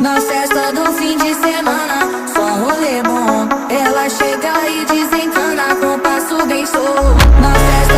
Na festa do fim de semana, só rolê bom. Ela chega e desencana com passo bem show. Na festa